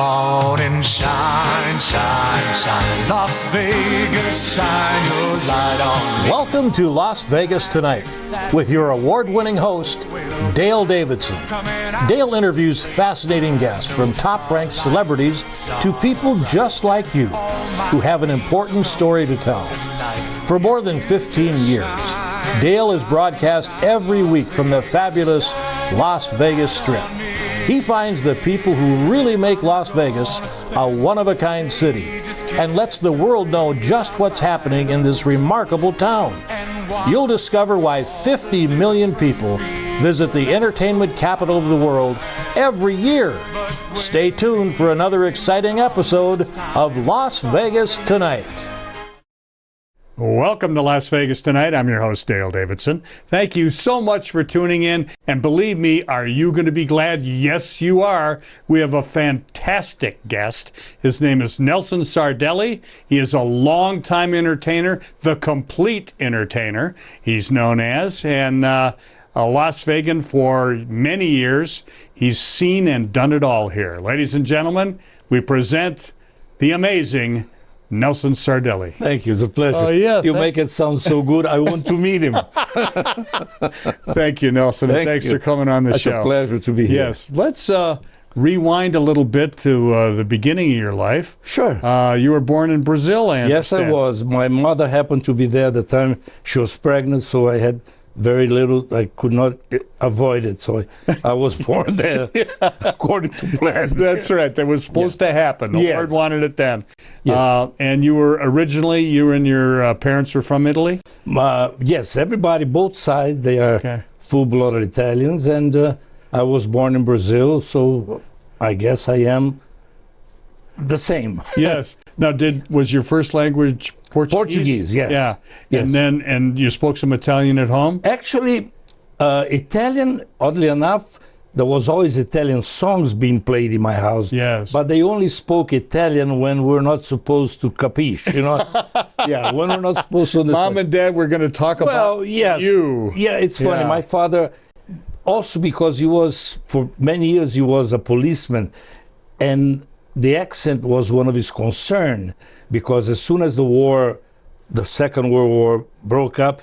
morning shine, shine, shine. Las Vegas, shine your light on me. Welcome to Las Vegas Tonight with your award-winning host, Dale Davidson. Dale interviews fascinating guests from top-ranked celebrities to people just like you who have an important story to tell. For more than 15 years, Dale is broadcast every week from the fabulous Las Vegas Strip. He finds the people who really make Las Vegas a one-of-a-kind city and lets the world know just what's happening in this remarkable town. You'll discover why 50 million people visit the entertainment capital of the world every year. Stay tuned for another exciting episode of Las Vegas Tonight. Welcome to Las Vegas Tonight. I'm your host, Dale Davidson. Thank you so much for tuning in. And believe me, are you going to be glad? Yes, you are. We have a fantastic guest. His name is Nelson Sardelli. He is a longtime entertainer, the complete entertainer, he's known as, and a Las Vegan for many years. He's seen and done it all here. Ladies and gentlemen, we present the amazing Nelson Sardelli. Thank you. It's a pleasure. Oh, yeah. You make it sound so good. I want to meet him. Thank you, Nelson. And thanks for coming on the show. It's a pleasure to be here. Yes. Let's rewind a little bit to the beginning of your life. Sure. You were born in Brazil, and yes, I was. My mother happened to be there at the time. She was pregnant, so I had very little. I could not avoid it, so I was born there according to plan. That's right. That was supposed to happen. The Lord wanted it then. Yes. And you were originally, you and your parents were from Italy? Yes, everybody, both sides, they are full-blooded Italians, and I was born in Brazil, so I guess I am the same. Yes. Now, was your first language Portuguese? Portuguese, yes. Yeah. Yes. And you spoke some Italian at home? Actually, Italian, oddly enough, there was always Italian songs being played in my house. Yes. But they only spoke Italian when we're not supposed to capiche, you know? Yeah, when we're not supposed to understand. Mom and Dad, we're going to talk about you. Yeah, it's funny. Yeah. My father, also because he was, for many years, he was a policeman, and the accent was one of his concerns, because as soon as the Second World War broke up,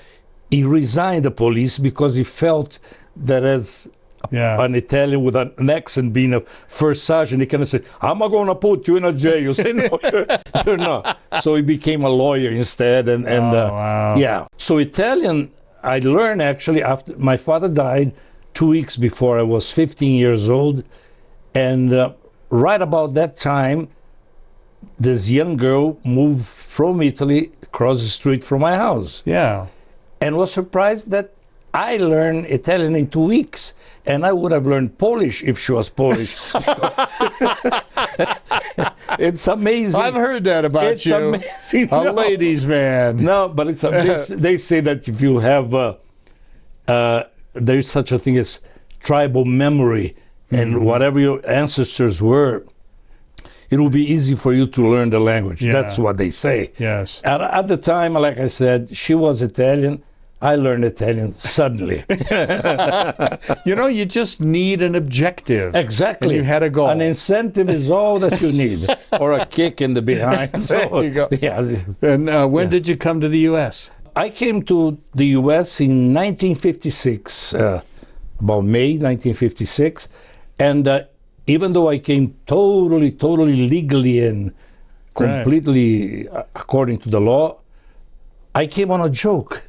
he resigned the police because he felt that as an Italian with an accent, being a first sergeant, he kind of said, I'm not going to put you in a jail. You say, no, you're not. So he became a lawyer instead. Wow. Yeah. So Italian, I learned actually after my father died 2 weeks before I was 15 years old. And right about that time, this young girl moved from Italy across the street from my house. Yeah. And was surprised that I learned Italian in 2 weeks. And I would have learned Polish if she was Polish. It's amazing. I've heard that about you. It's amazing. A ladies' man. No, but it's they say that if you have, there's such a thing as tribal memory, and whatever your ancestors were, it will be easy for you to learn the language. Yeah. That's what they say. Yes. At the time, like I said, she was Italian. I learned Italian suddenly. You know, you just need an objective. Exactly. And you had a goal. An incentive is all that you need, or a kick in the behind. So, there you go. Yeah. And when did you come to the U.S.? I came to the U.S. in 1956, about May 1956. And even though I came totally legally and completely according to the law, I came on a joke.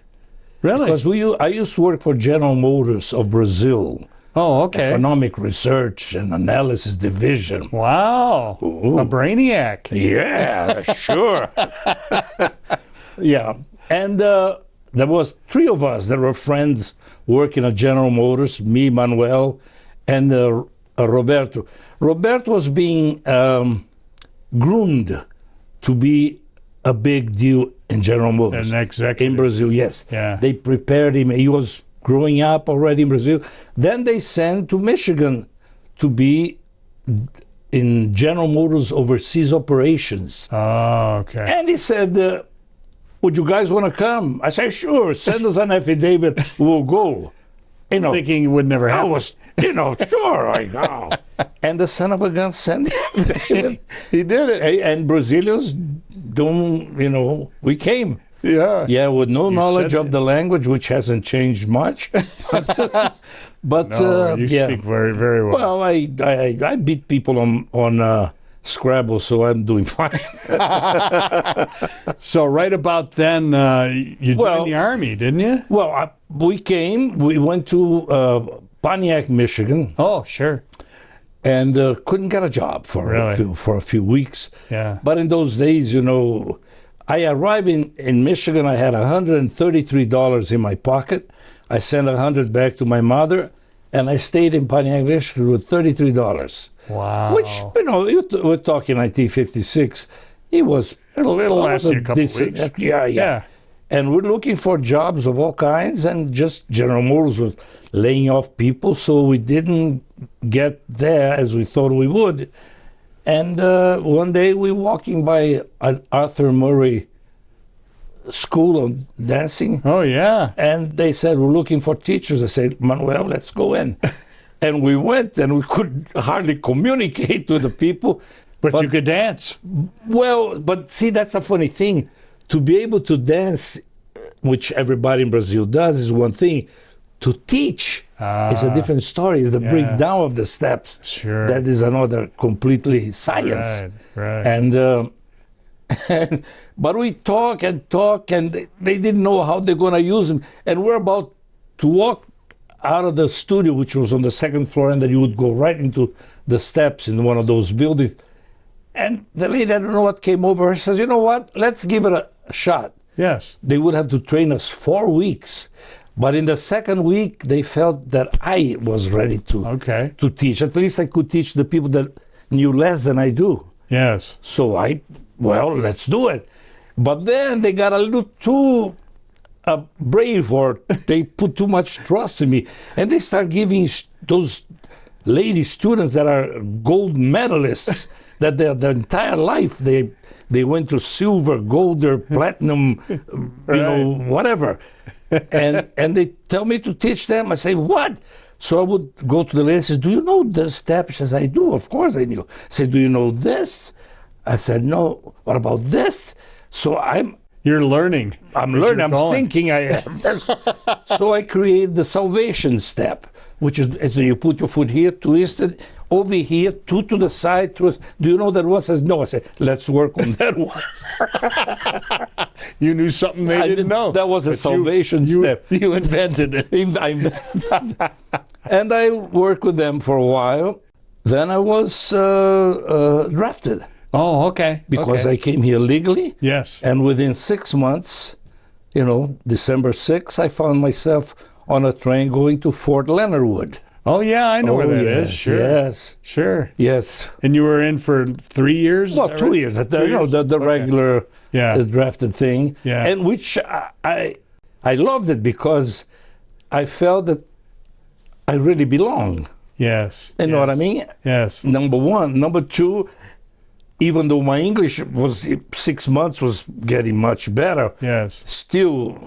Really? Because I used to work for General Motors of Brazil. Oh, okay. Economic Research and Analysis Division. Wow. Ooh. A brainiac. Yeah, sure. Yeah. And there was 3 of us that were friends working at General Motors, me, Manuel, and Roberto. Roberto was being groomed to be a big deal in General Motors. An executive. In Brazil, yes. Yeah. They prepared him. He was growing up already in Brazil. Then they sent to Michigan to be in General Motors overseas operations. Oh, okay. And he said, would you guys want to come? I said, sure, send us an affidavit, we'll go. You know, thinking it would never I happen. was, sure, like, oh. And the son of a gun sent him. He did it. And Brazilians don't, we came. Yeah. Yeah, with no knowledge said of the language, which hasn't changed much. But No, you yeah. speak very, very well. Well, I beat people on Scrabble, so I'm doing fine. So right about then, you joined the Army, didn't you? Well, we went to Pontiac, Michigan, Oh, sure. and couldn't get a job for a few weeks. Yeah. But in those days, I arrived in Michigan. I had $133 in my pocket. I sent $100 back to my mother, and I stayed in Pontiac, Michigan with $33. Wow. Which, we're talking 1956. It was It'll last you a couple decent, weeks. Yeah. And we're looking for jobs of all kinds, and just General Motors was laying off people, so we didn't get there as we thought we would. And one day we were walking by an Arthur Murray school of dancing, Oh, yeah. and they said, we're looking for teachers. I said, Manuel, let's go in. And we went, and we could hardly communicate with the people. But you could dance. Well, but see, that's a funny thing. To be able to dance, which everybody in Brazil does, is one thing. To teach is a different story. It's the breakdown of the steps. Sure. That is another completely science. Right. And but we talk, and they didn't know how they're going to use them. And we're about to walk out of the studio, which was on the second floor, and then you would go right into the steps in one of those buildings. And the lady, I don't know what came over, says, you know what, let's give it a shot. Yes. They would have to train us 4 weeks. But in the second week, they felt that I was ready to teach. At least I could teach the people that knew less than I do. Yes. So let's do it. But then they got a little too brave, or they put too much trust in me. And they start giving those lady students that are gold medalists that their entire life they went to silver, gold, or platinum, whatever. And they tell me to teach them. I say, what? So I would go to the lady and say, do you know this step? She says, I do. Of course I knew. I said, do you know this? I said, no. What about this? So You're learning. I'm learning. I'm thinking I am. So I created the salvation step, which is so you put your foot here, twisted, over here, two to the side. Twist. Do you know that one? Says, no. I said, let's work on that one. You knew something they didn't know. That was a salvation step. You invented it. And I worked with them for a while. Then I was drafted. Oh, okay. Because I came here legally. Yes. And within 6 months, December 6th, I found myself on a train going to Fort Leonard Wood. Oh, yeah, I know where that is. Sure. Yes. Sure. Yes. And you were in for 3 years? Well, 2 years. The regular drafted thing. Yeah. And which I loved it because I felt that I really belong. Yes. You know what I mean? Yes. Number one. Number two, even though my English was 6 months was getting much better, still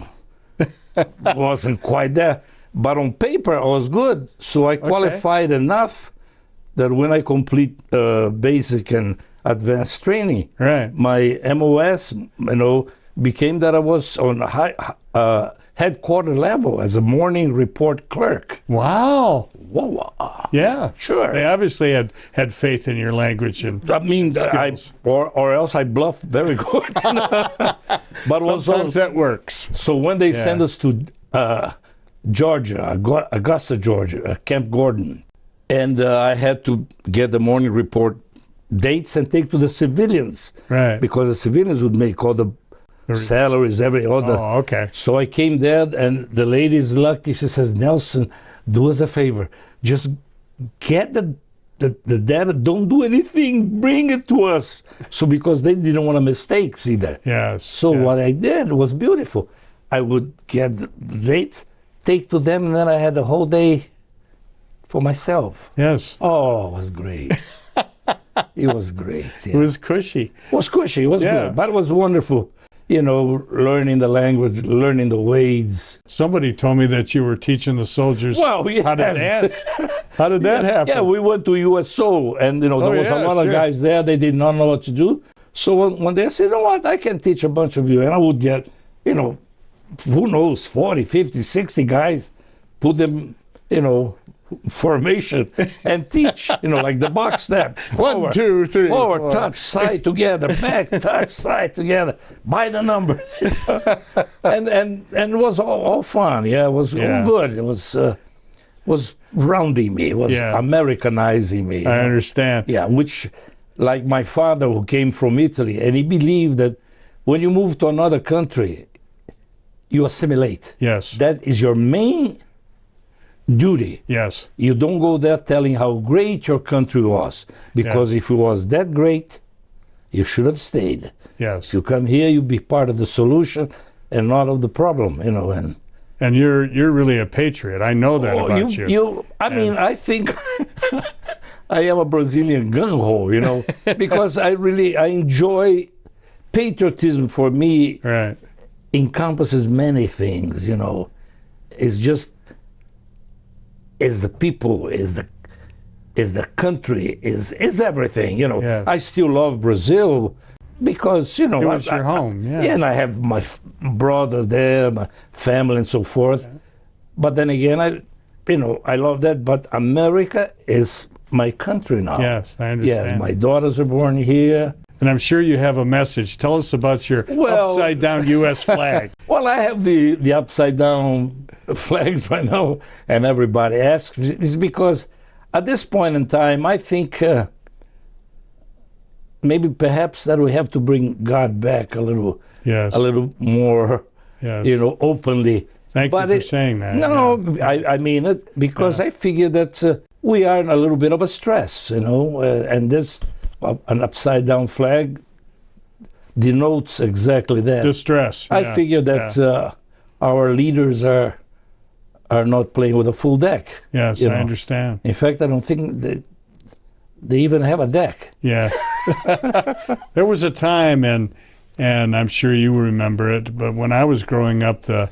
wasn't quite there. But on paper, I was good. So I qualified enough that when I complete basic and advanced training, my MOS, became that I was on high headquarter level as a morning report clerk. Wow. Whoa. Yeah. Sure. They obviously had faith in your language and skills. Or else I bluffed very good. But sometimes that works. So when they send us to Georgia, Augusta, Georgia, Camp Gordon, and I had to get the morning report dates and take to the civilians. Right. Because the civilians would make all the salaries, So I came there, and the lady is lucky. She says, Nelson, do us a favor. Just get the data. Don't do anything. Bring it to us. So because they didn't want mistakes either. Yes. So what I did was beautiful. I would get the date, take to them, and then I had the whole day for myself. Yes. Oh, it was great. It was great. It was cushy. It was cushy. It was good. But it was wonderful. learning the language, learning the ways. Somebody told me that you were teaching the soldiers how to dance. How did that happen? Yeah, we went to USO, and there was a lot of guys there. They did not know what to do. So when they said, what, I can teach a bunch of you, and I would get, who knows, 40, 50, 60 guys, put them, formation and teach, like the box step. One, two, three, forward, four. touch, side together, back, touch, side together, by the numbers. and it was all fun. Yeah, it was all good. It was rounding me. It was Americanizing me. I understand. Yeah, which, like my father who came from Italy, and he believed that when you move to another country, you assimilate. Yes. That is your main duty. Yes. You don't go there telling how great your country was, because if it was that great, you should have stayed. Yes. If you come here, you be part of the solution and not of the problem, And you're really a patriot. I know that about you. I mean, I think I am a Brazilian gung-ho, because I enjoy patriotism. For me, encompasses many things, It's just, is the people, is the country, is everything, Yes. I still love Brazil because, it was your home, and I have my brothers there, my family and so forth. But then again, I love that, but America is my country now. Yes, I understand. Yes, my daughters are born here. And I'm sure you have a message. Tell us about your upside-down U.S. flag. Well, I have the upside-down flags right now, and everybody asks. It's because at this point in time, I think maybe perhaps that we have to bring God back a little more, openly. Thank you for saying that. No, I mean it, because I figure that we are in a little bit of a stress, and this. An upside-down flag denotes exactly that. Distress. I figure that our leaders are not playing with a full deck. Yes, I understand. In fact, I don't think they even have a deck. Yes. There was a time, and I'm sure you remember it, but when I was growing up, the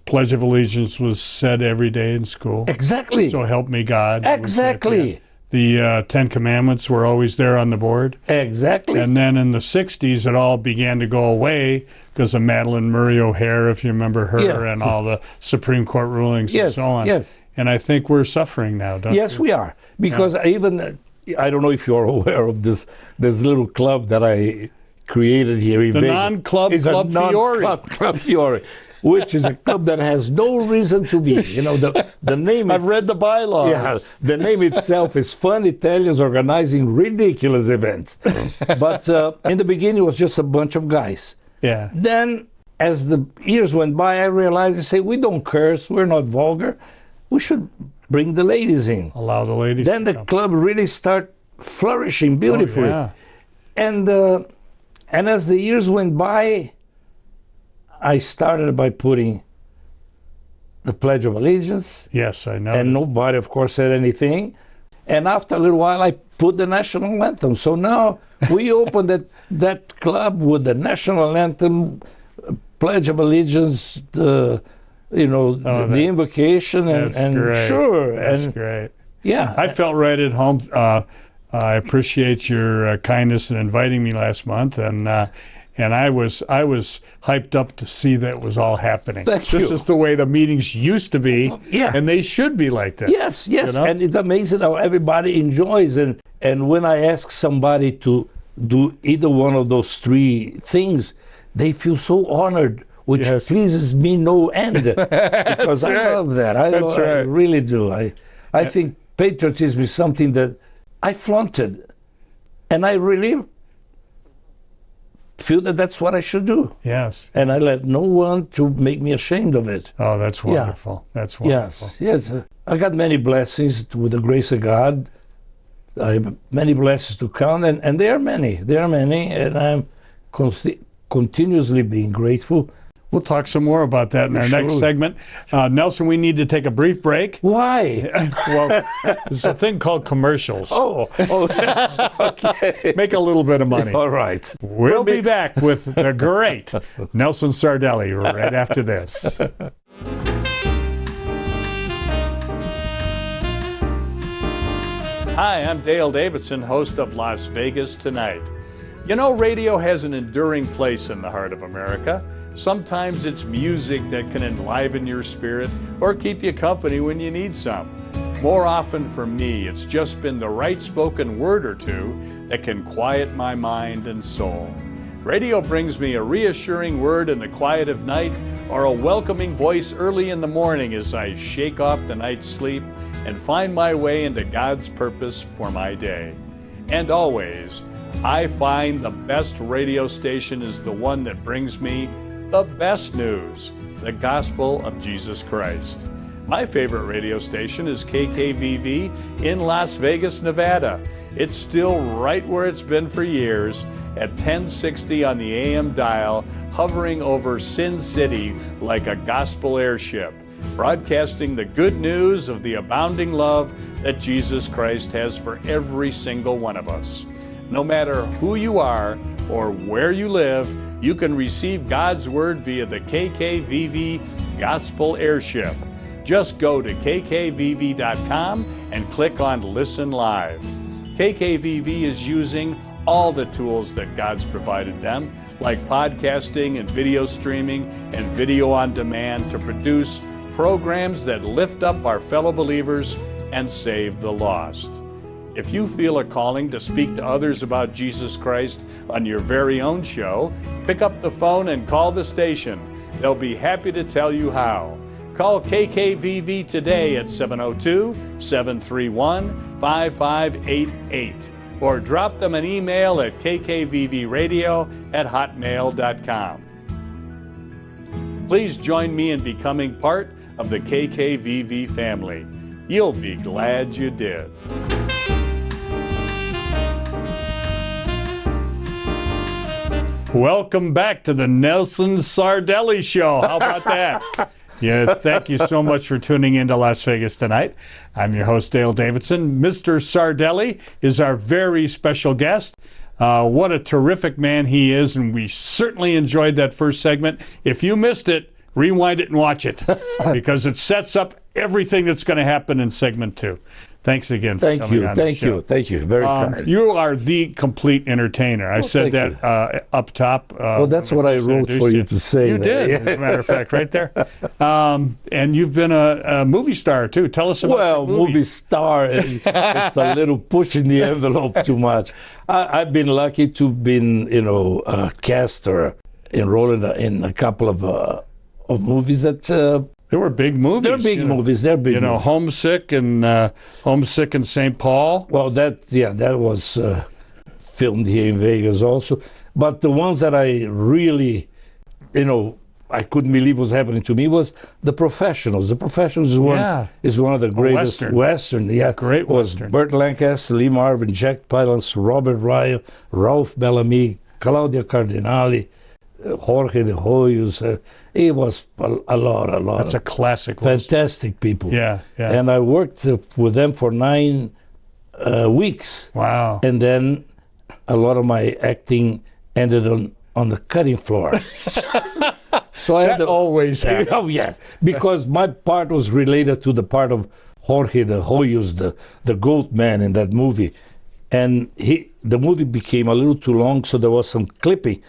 Pledge of Allegiance was said every day in school. Exactly. So help me God. Exactly. The Ten Commandments were always there on the board. Exactly. And then in the 60s, it all began to go away because of Madeleine Murray O'Hare, if you remember her, and all the Supreme Court rulings and so on. Yes. And I think we're suffering now, don't we? Yes, we are. Because I don't know if you're aware of this little club that I created here in Vegas. Non-club Club Fiore. Club Fiore. Which is a club that has no reason to be. The name... I've read the bylaws. Yeah, the name itself is Fun Italians Organizing Ridiculous Events. But in the beginning, it was just a bunch of guys. Yeah. Then, as the years went by, I realized, we don't curse, we're not vulgar. We should bring the ladies in. Allow the ladies Then the club really start flourishing beautifully. Oh, yeah. And as the years went by, I started by putting the Pledge of Allegiance. Yes, I know. And nobody, of course, said anything. And after a little while, I put the national anthem. So now we opened that club with the national anthem, Pledge of Allegiance, the invocation, and great. Sure. That's great. Yeah. I felt right at home. I appreciate your kindness in inviting me last month, and I was hyped up to see that it was all happening. Thank you. This is the way the meetings used to be, and they should be like that. Yes, and it's amazing how everybody enjoys. And when I ask somebody to do either one of those three things, they feel so honored, which pleases me no end, because I love that. I really do. I think patriotism is something that I flaunted, and I really feel that that's what I should do. Yes. And I let no one to make me ashamed of it. Oh, that's wonderful. Yeah. That's wonderful. Yes. I got many blessings with the grace of God. I have many blessings to count, and there are many. There are many, and I'm continuously being grateful. We'll talk some more about that in our next segment. Nelson, we need to take a brief break. Why? Well, there's a thing called commercials. Oh, okay. Make a little bit of money. All right. We'll be back with the great Nelson Sardelli right after this. Hi, I'm Dale Davidson, host of Las Vegas Tonight. You know, radio has an enduring place in the heart of America. Sometimes it's music that can enliven your spirit or keep you company when you need some. More often for me, it's just been the right spoken word or two that can quiet my mind and soul. Radio brings me a reassuring word in the quiet of night or a welcoming voice early in the morning as I shake off the night's sleep and find my way into God's purpose for my day. And always, I find the best radio station is the one that brings me the best news, the gospel of Jesus Christ. My favorite radio station is KKVV in Las Vegas, Nevada. It's still right where it's been for years at 1060 on the AM dial, hovering over Sin City like a gospel airship, broadcasting the good news of the abounding love that Jesus Christ has for every single one of us. No matter who you are or where you live, you can receive God's Word via the KKVV Gospel Airship. Just go to kkvv.com and click on Listen Live. KKVV is using all the tools that God's provided them, like podcasting and video streaming and video on demand, to produce programs that lift up our fellow believers and save the lost. If you feel a calling to speak to others about Jesus Christ on your very own show, pick up the phone and call the station. They'll be happy to tell you how. Call KKVV today at 702-731-5588 or drop them an email at kkvvradio@hotmail.com. Please join me in becoming part of the KKVV family. You'll be glad you did. Welcome back to the Nelson Sardelli Show. How about that? Yeah, thank you so much for tuning in to Las Vegas Tonight. I'm your host, Dale Davidson. Mr. Sardelli is our very special guest. What a terrific man he is, and we certainly enjoyed that first segment. If you missed it, rewind it and watch it, because it sets up everything that's going to happen in segment 2. Thanks again for coming on the show. Thank you. Very kind. You are the complete entertainer. I said that up top. Well, that's what I wrote for you to say. You did, as a matter of fact, right there. And you've been a movie star, too. Tell us about your movies. Movie star, it's a little pushing the envelope too much. I've been lucky to been, cast or enrolled in a couple of movies that... They were big movies. They're big movies. They're big movies. Homesick and Homesick in St. Paul. Well, that was filmed here in Vegas also. But the ones that I really, I couldn't believe was happening to me was The Professionals. The Professionals is one of the greatest Western. Yeah, great Western. Burt Lancaster, Lee Marvin, Jack Palance, Robert Ryan, Ralph Bellamy, Claudia Cardinale, Jorge de Hoyos. It was a lot. That's a classic. Fantastic people. Yeah. And I worked with them for 9 weeks. Wow. And then a lot of my acting ended on the cutting floor. So I had to always happens. Oh yes, because my part was related to the part of Jorge de Hoyos, the goat man in that movie, and the movie became a little too long, so there was some clipping.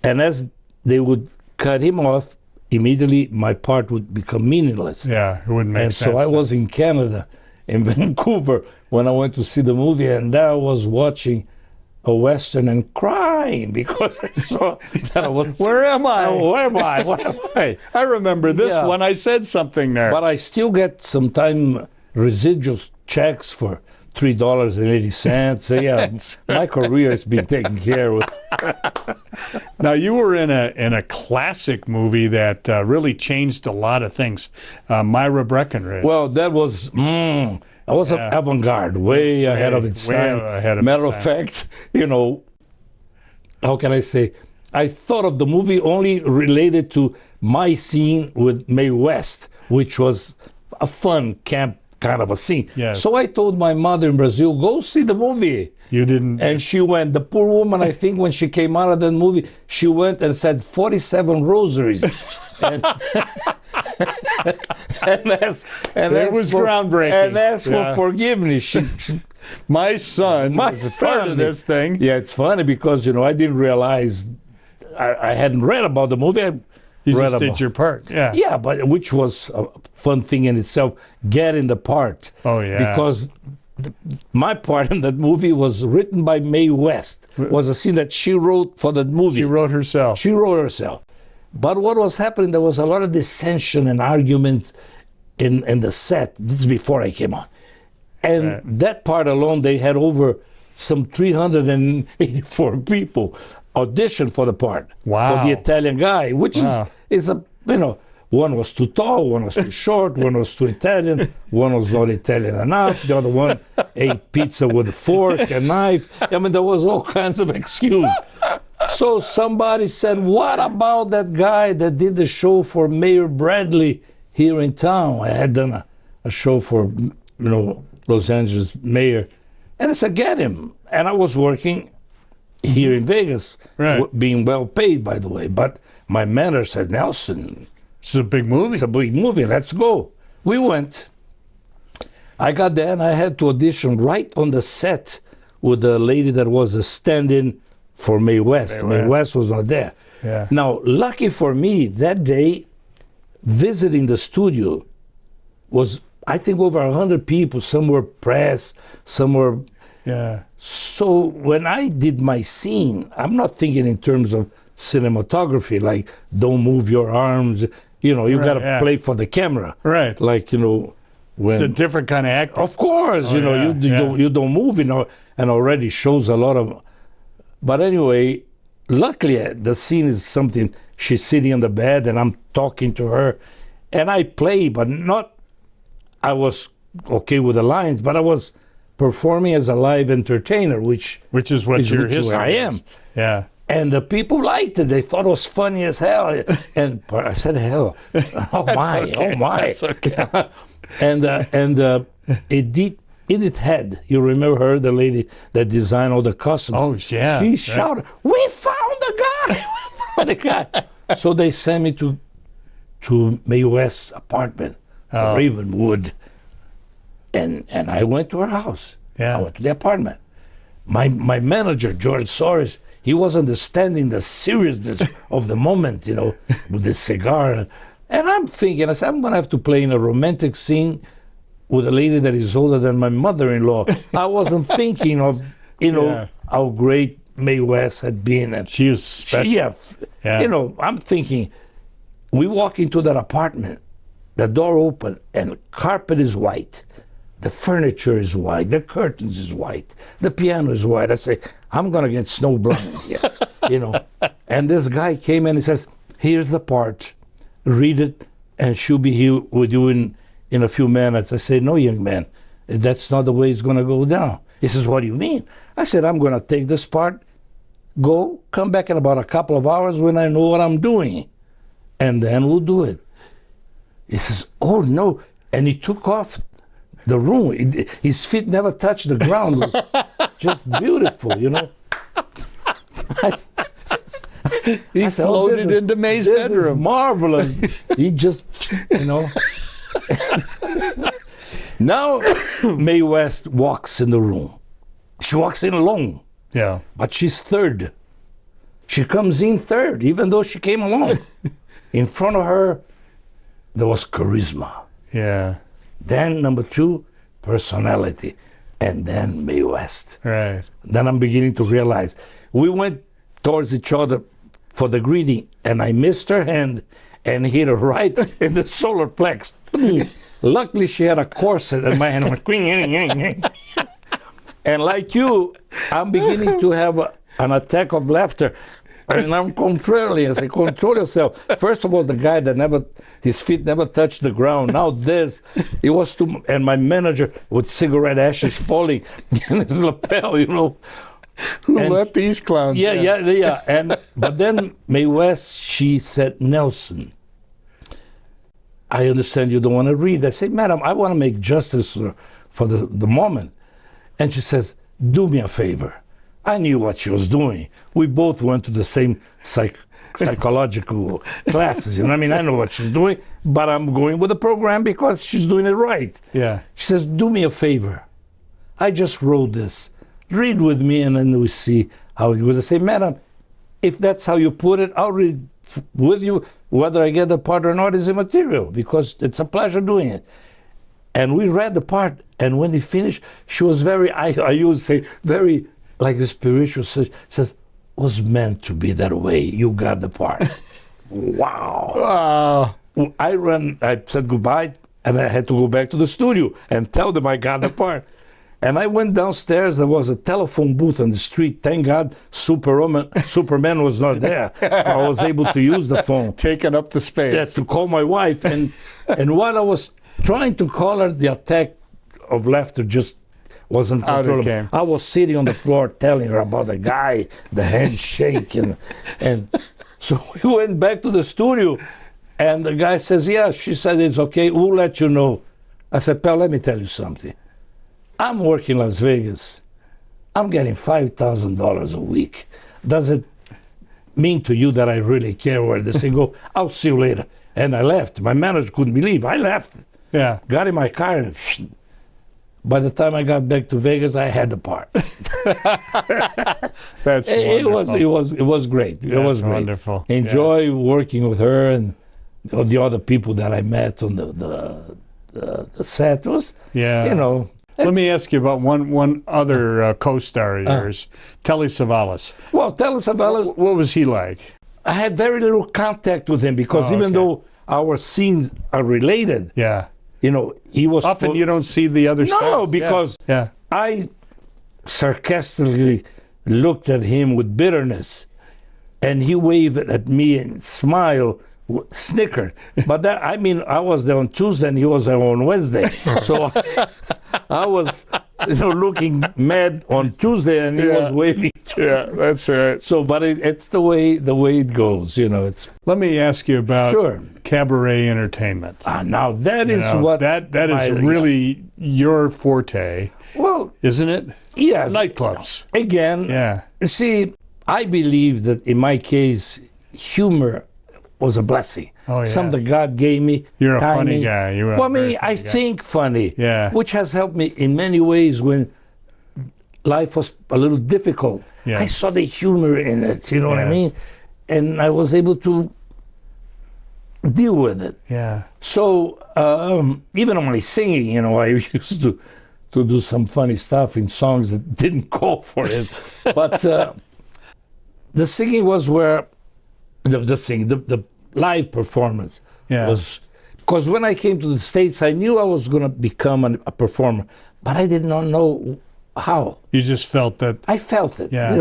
And as they would cut him off, immediately my part would become meaningless. Yeah, it wouldn't make sense. And so I was in Canada, in Vancouver, when I went to see the movie, and there I was watching a Western and crying because I saw that I was... Where am I? Where am I? Where am I? I remember this one. I said something there. But I still get some residual checks for $3.80. So yeah, my career has been taken care of. Now you were in a classic movie that really changed a lot of things. Myra Breckenridge. Well, that was I was avant-garde, way ahead of its time. Ahead of Matter of fact, how can I say? I thought of the movie only related to my scene with Mae West, which was a fun camp kind of a scene. Yes. So I told my mother in Brazil, go see the movie. You didn't. And she went. The poor woman, I think, when she came out of that movie, she went and said 47 rosaries. and it was groundbreaking. And asked for forgiveness. My son My was a part son. of this thing. Yeah, it's funny because, I didn't realize, I hadn't read about the movie. You just did your part. Yeah. Yeah, but which was a fun thing in itself, getting the part. Oh, yeah. Because my part in that movie was written by Mae West. Was a scene that she wrote for that movie. She wrote herself. She wrote herself. But what was happening, there was a lot of dissension and argument in the set. This is before I came on. And that part alone, they had over some 384 people audition for the part. Wow. For the Italian guy, which is a, one was too tall, one was too short, one was too Italian, one was not Italian enough, the other one ate pizza with a fork and knife. I mean, there was all kinds of excuses. So somebody said, what about that guy that did the show for Mayor Bradley here in town? I had done a show for, Los Angeles mayor. And I said, get him. And I was working here in Vegas, being well paid, by the way. But my manager said, Nelson, it's a big movie. It's a big movie. Let's go. We went. I got there and I had to audition right on the set with the lady that was a stand-in for Mae West. Mae West was not there. Yeah. Now, lucky for me, that day, visiting the studio was, I think, over 100 people. Some were press, some were... Yeah. So when I did my scene, I'm not thinking in terms of cinematography, like don't move your arms. You got to play for the camera. Right. Like, when... It's a different kind of acting. Of course, you don't move, and already shows a lot of... But anyway, luckily, the scene is something, she's sitting on the bed and I'm talking to her. And I play, but not... I was okay with the lines, but I was performing as a live entertainer, which is what your history I am. Is. Yeah. And the people liked it. They thought it was funny as hell. And I said, hell, oh my, okay. Oh my. That's okay. and Edith Head, you remember her, the lady that designed all the costumes? Oh, yeah. She shouted, we found the guy! We found the guy! So they sent me to Mae West's apartment, Ravenwood. And I went to her house. Yeah. I went to the apartment. My manager, George Soros, he was understanding the seriousness of the moment, with the cigar. And I'm thinking, I said, I'm going to have to play in a romantic scene with a lady that is older than my mother-in-law. I wasn't thinking of, how great Mae West had been. And she was special. I'm thinking, we walk into that apartment, the door open, and the carpet is white. The furniture is white, the curtains is white, the piano is white. I say, I'm going to get snowblind here, And this guy came in and says, here's the part, read it, and she'll be here with you in a few minutes. I say, no, young man, that's not the way it's going to go down. He says, what do you mean? I said, I'm going to take this part, come back in about a couple of hours when I know what I'm doing, and then we'll do it. He says, oh, no. And he took off the room. His feet never touched the ground. It was just beautiful, He floated into Mae's bedroom. This is marvelous. He just, Now, Mae West walks in the room. She walks in alone. Yeah. But she's third. She comes in third, even though she came alone. In front of her, there was charisma. Yeah. Then number 2, personality. And then Mae West. Right. Then I'm beginning to realize. We went towards each other for the greeting, and I missed her hand and hit her right in the solar plex. Luckily, she had a corset, and my hand went... And like you, I'm beginning to have an attack of laughter. And I'm controlling. I say, control yourself. First of all, the guy that his feet never touched the ground. Now this, it was too, and my manager with cigarette ashes falling in his lapel, Who And- let these clowns Yeah, in? yeah. And but then Mae West, she said, Nelson, I understand you don't want to read. I said, Madam, I want to make justice for the moment. And she says, do me a favor. I knew what she was doing. We both went to the same psychological classes. You know what I mean? I know what she's doing, but I'm going with the program because she's doing it right. Yeah. She says, do me a favor. I just wrote this. Read with me, and then we see how it goes. I say, Madam, if that's how you put it, I'll read with you. Whether I get the part or not is immaterial, because it's a pleasure doing it. And we read the part, and when he finished, she was very, I would say, very like a spiritual, says, was meant to be that way. You got the part. Wow. I said goodbye, and I had to go back to the studio and tell them I got the part. And I went downstairs. There was a telephone booth on the street. Thank God Superman was not there. I was able to use the phone. Taking up the space. Yeah, to call my wife. And while I was trying to call her, the attack of laughter just wasn't Out it controllable. came. I was sitting on the floor telling her about the guy, the handshake. And so we went back to the studio. And the guy says, yeah, she said, it's okay. We'll let you know. I said, pal, let me tell you something. I'm working in Las Vegas. I'm getting $5,000 a week. Does it mean to you that I really care where this thing go? I'll see you later. And I left. My manager couldn't believe. I left. Yeah. Got in my car, and by the time I got back to Vegas, I had the part. That's It wonderful. was great. It was great. wonderful. Enjoy working with her and the other people that I met on the set. It was, Yeah. you know. Let me ask you about one other co-star of yours, Telly Savalas. Well, tell us about it. What was he like? I had very little contact with him because Oh, even okay. though our scenes are related, Yeah. you know, he was Often you don't see the other stuff. No, because Yeah. I sarcastically looked at him with bitterness, and he waved at me and smiled, snickered. But that, I mean, I was there on Tuesday and he was there on Wednesday, so I was, looking mad on Tuesday and he was waving. Yeah, that's right. So, but it's the way it goes, It's Let me ask you about Sure. cabaret entertainment. now that is You know, what that is really your forte, well, isn't it? yes, Nightclubs. again. Yeah. See, I believe that in my case, humor was a blessing. Oh, Something yes. God gave me. You're a timing. funny guy. You are Well, I a very mean, I funny guy. think funny. Yeah. Which has helped me in many ways when life was a little difficult. Yeah. I saw the humor in it, you know what I Yes. mean? And I was able to deal with it. Yeah. So even on my singing, I used to do some funny stuff in songs that didn't call for it. But the singing was where the live performance Yeah. was. Because when I came to the States, I knew I was going to become a performer, but I did not know how. You just felt that. I felt it, Yeah.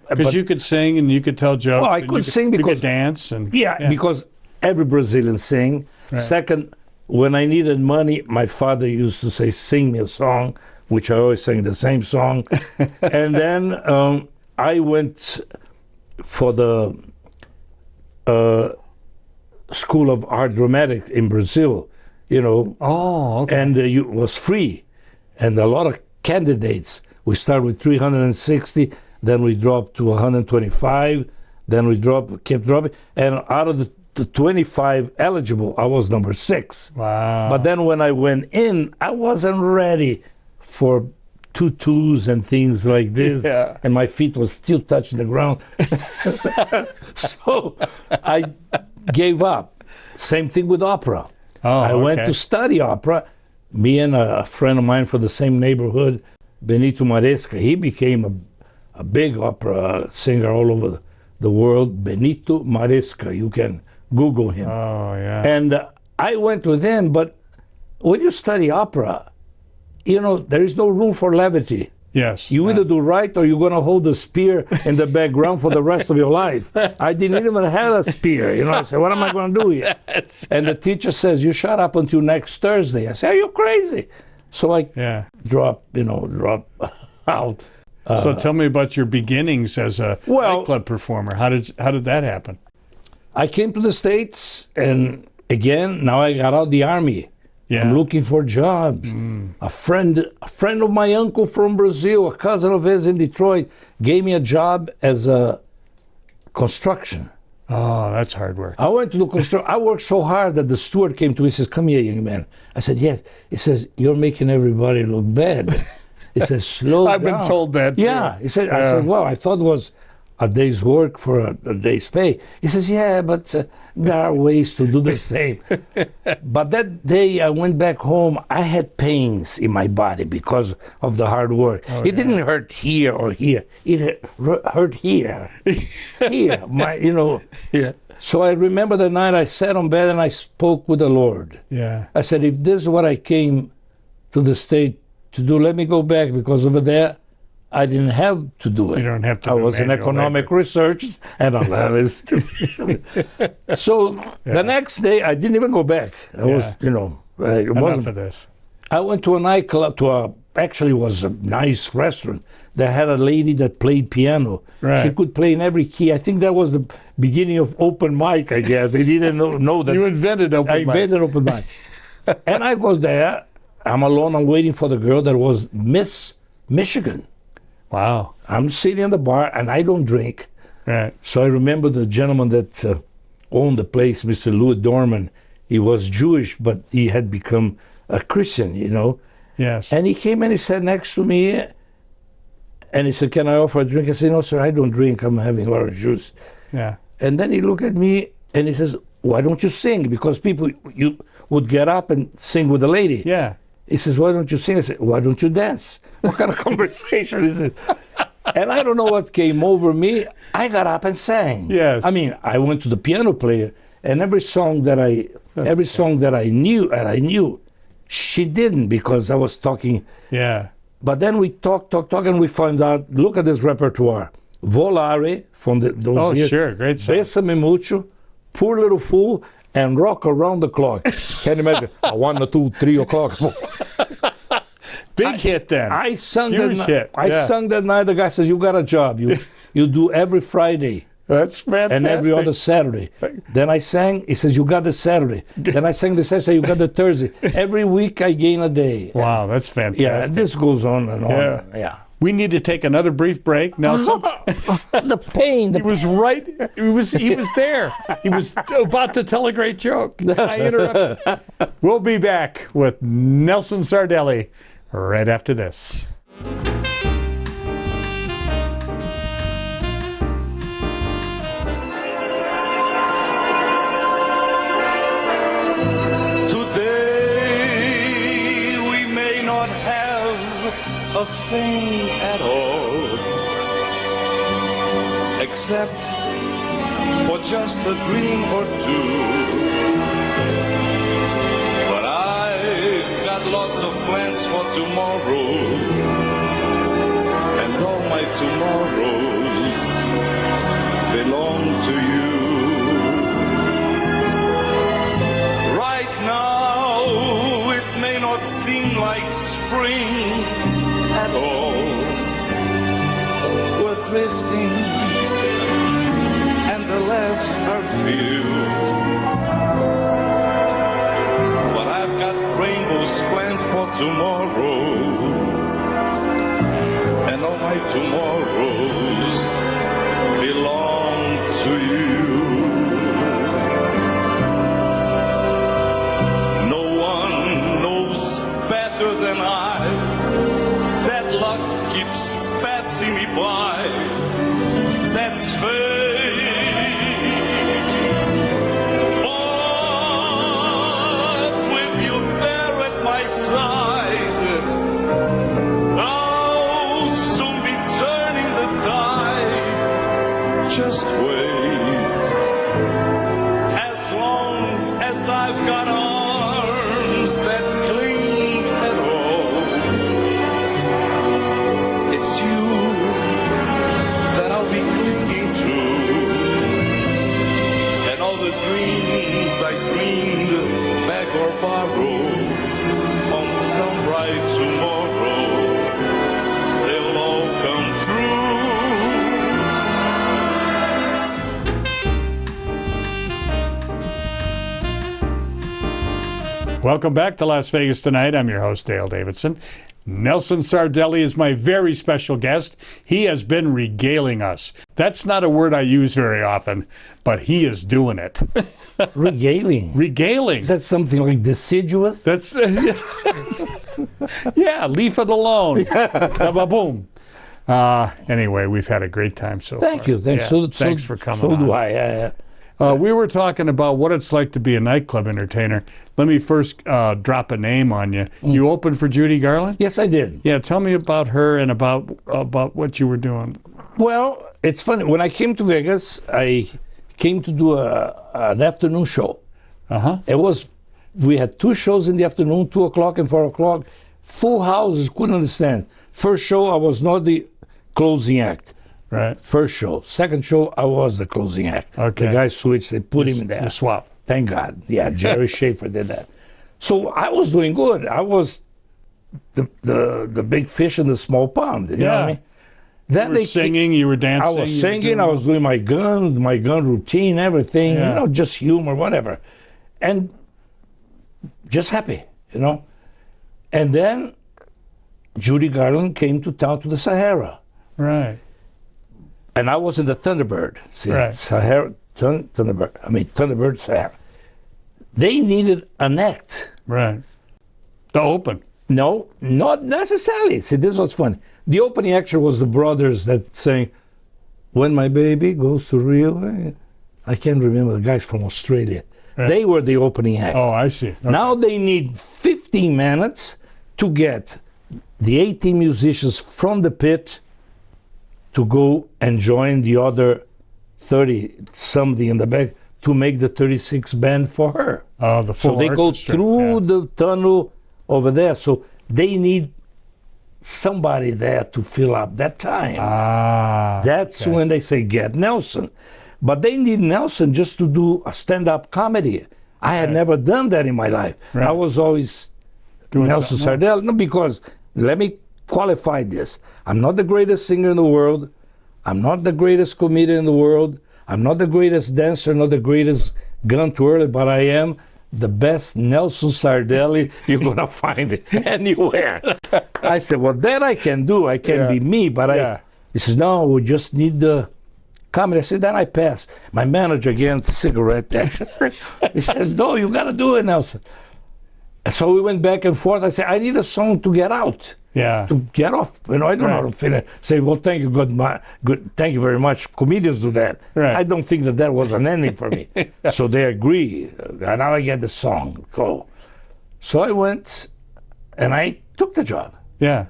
Because but- you could sing and you could tell jokes. Well, I and could you sing you because- could dance and Yeah, because every Brazilian sing. Right. Second, when I needed money, my father used to say, sing me a song, which I always sang the same song. And then I went for the School of Art Dramatics in Brazil, Oh, okay. and it was free. And a lot of candidates, we started with 360, then we dropped to 125, then we kept dropping. And out of the 25 eligible, I was number 6. Wow. But then when I went in, I wasn't ready for tutus and things like this. Yeah. And my feet was still touching the ground. So I gave up. Same thing with opera. Oh, I went okay. to study opera. Me and a friend of mine from the same neighborhood, Benito Maresca, he became a big opera singer all over the world. Benito Maresca, you can Google him. Oh, yeah. And I went with him, but when you study opera, there is no room for levity. Yes. You either do right or you're going to hold a spear in the background for the rest of your life. I didn't even have a spear. I said, what am I going to do here? And the teacher says, you shut up until next Thursday. I said, are you crazy? So I Yeah. drop out. So tell me about your beginnings as a nightclub performer. How did that happen? I came to the States, and again, now I got out of the Army. Yeah. I'm looking for jobs. A friend of my uncle from Brazil, a cousin of his in Detroit, gave me a job as a construction. Oh, that's hard work. I went to the construction. I worked so hard that the steward came to me and says, "Come here, young man." I said, "Yes." He says, "You're making everybody look bad." He says, "Slow down." I've been told that. Yeah. He said, I said, "Well, I thought it was a day's work for a day's pay." He says, "Yeah, but there are ways to do the same." But that day I went back home, I had pains in my body because of the hard work. It didn't hurt here or here. It hurt here. Here. Yeah. So I remember the night I sat on bed and I spoke with the Lord. Yeah. I said, if this is what I came to the state to do, let me go back, because over there I didn't have to do it. You don't have to I do was in manual economic labor. research and analyst. So the next day I didn't even go back. I was, it Enough wasn't. of this. I went to a nightclub, actually it was a nice restaurant that had a lady that played piano. Right. She could play in every key. I think that was the beginning of open mic, I guess. They didn't know that. You invented open I mic. invented open mic. And I go there. I'm alone. I'm waiting for the girl that was Miss Michigan. Wow. I'm sitting in the bar, and I don't drink. Right. So I remember the gentleman that owned the place, Mr. Louis Dorman. He was Jewish, but he had become a Christian, Yes. And he came and he sat next to me, and he said, "Can I offer a drink?" I said, "No, sir, I don't drink. I'm having orange juice." Yeah. And then he looked at me and he says, "Why don't you sing?" Because you would get up and sing with the lady. Yeah. He says, "Why don't you sing?" I said, "Why don't you dance?" What kind of conversation is it? And I don't know what came over me. I got up and sang. Yes. I mean, I went to the piano player, and every song that I knew, she didn't, because I was talking. Yeah. But then we talk, and we find out, look at this repertoire. Volare, from those Oh, years. sure. Great song. Bésame Mucho, Poor Little Fool, and Rock Around the Clock. Can you imagine? 1, 2, 3 o'clock. Big hit then. I sung Huge that hit. night. I sung that night. The guy says, "You got a job. You do every Friday That's fantastic. and every other Saturday." Then I sang. He says, "You got the Saturday." Then I sang the Saturday. "You got the Thursday." Every week I gain a day. Wow, that's fantastic. Yeah, this goes on and on. Yeah. We need to take another brief break, Nelson. The pain. He was right. He was there. He was about to tell a great joke. I interrupted. We'll be back with Nelson Sardelli right after this. Today we may not have a thing at all, except for just a dream or two. But I've got lots of plans for tomorrow, and all my tomorrows belong to you. Right now it may not seem like spring at all. We're drifting and the laughs are few, but I've got rainbows planned for tomorrow, and all my tomorrows belong to you. No one knows better than I that luck keeps passing me by. That's fate. But with you there at my side, I'll soon be turning the tide. Just wait. As long as I've got arms that cling at all, it's you that I'll be clinging to, and all the dreams I dreamed, beg or borrow, on some bright tomorrow, they'll all come Welcome back to Las Vegas Tonight. I'm your host, Dale Davidson. Nelson Sardelli is my very special guest. He has been regaling us. That's not a word I use very often, but he is doing it. Regaling. Regaling. Is that something like deciduous? That's yeah, leave it alone. Boom. Anyway, we've had a great time so far. Thank you. Thanks. Yeah, thanks for coming So on. do I. We were talking about what it's like to be a nightclub entertainer. Let me first drop a name on you. You opened for Judy Garland? Yes, I did. Yeah, tell me about her and about what you were doing. Well, it's funny. When I came to Vegas, I came to do an afternoon show. We had 2 shows in the afternoon, 2 o'clock and 4 o'clock. Full houses, couldn't understand. First show, I was not the closing act. Right. First show. Second show, I was the closing act. Okay. The guy switched, they put him in there. You swap. Thank God. Yeah, Jerry Schaefer did that. So I was doing good. I was the big fish in the small pond. You know what I mean? Then You were singing, you were dancing. I was singing, I was doing my gun routine, everything, Yeah. you know, just humor, whatever. And just happy, you know. And then Judy Garland came to town to the Sahara. Right. And I was in the Thunderbird. See, Right. Sahara, Thunderbird, Sahara. They needed an act. Right. The open. No, not necessarily. See, this was funny. The opening act was the brothers that sang, "When My Baby Goes to Rio." I can't remember, the guys from Australia. Right. They were the opening act. Oh, I see. Okay. Now they need 15 minutes to get the 18 musicians from the pit to go and join the other 30-something in the back to make the 36 band for her. Oh, the full So they go orchestra. through Yeah. the tunnel over there. So they need somebody there to fill up that time. That's when they say get Nelson. But they need Nelson just to do a stand-up comedy. I had never done that in my life. Right. I was always Doing Nelson something Sardelli. No, because let me qualify this. I'm not the greatest singer in the world. I'm not the greatest comedian in the world. I'm not the greatest dancer, not the greatest gun twirler, but I am the best Nelson Sardelli you're going to find it anywhere. I said, well, that I can do. I can be me, but he says, no, we just need the comedy. I said, then I pass. My manager again, cigarette. He says, no, you got to do it, Nelson. So we went back and forth. I said, I need a song to get out. Yeah. To get off. You know, I don't know how to finish. Say, well, thank you, good. Thank you very much. Comedians do that. Right. I don't think that was an ending for me. So they agree. And now I get the song. Go. So I went and I took the job. Yeah.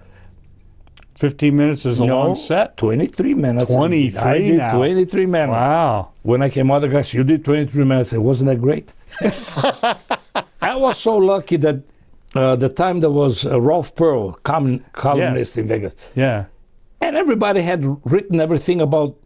15 minutes is a long set. 23 minutes. 23 I did now. 23 minutes. Wow. When I came out, the guy said, you did 23 minutes. I said, wasn't that great? I was so lucky that the time there was Ralph Pearl, columnist in Vegas. Yeah. And everybody had written everything about